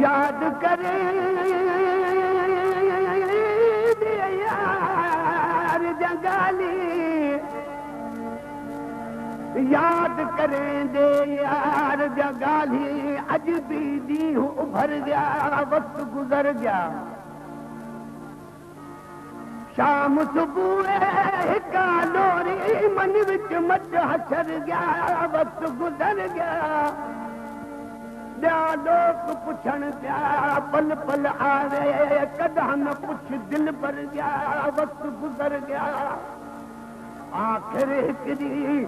याद करे यार जंगाली याद करें दे यार जंगाली अज भी दी उभर गया वक्त गुजर गया शाम सुबह का लोरी मन विच मच हसर गया वक्त गुजर गया लोग पुछण पिया पल पल आवे कदा न पुछ दिल भर गया वक्त गुजर गया आखिर हिकड़ी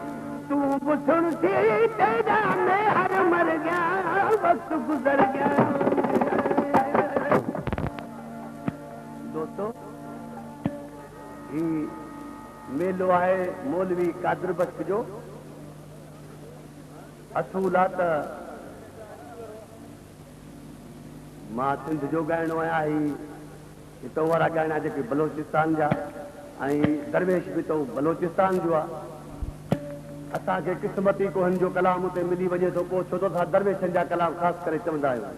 तू बुसण थी तेरा में हर मर गया वक्त गुजर गया दोस्तों ही मेलो आहे मौलवी कादर बख्श जो असूलात मां सिंध जो ॻाइणो आहियां हितां वारा ॻाइणा जेके बलोचिस्तान जा ऐं दरवेश बि तो बलोचिस्तान जो आहे असांखे क़िस्मती को हिन जो कलाम उते मिली वञे थो पोइ छो त असां दरवेशनि जा कलाम ख़ासि करे चवंदा आहियूं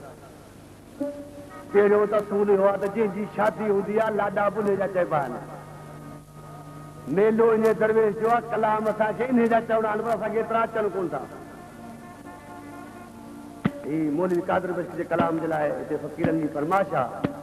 पहिरियों त असूल हुओ आहे त जंहिंजी शादी हूंदी आहे लाॾा बुले जा चइबा आहिनि मेलो इन दरवेश जो आहे कलाम असांखे इन जा चवणा आहिनि पर असांखे एतिरा अचनि कोन था मौलवी कादर बख्श के कलाम जे लाइ हिते फ़क़ीरनि जी फरमाइश आहे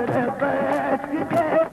बैठ के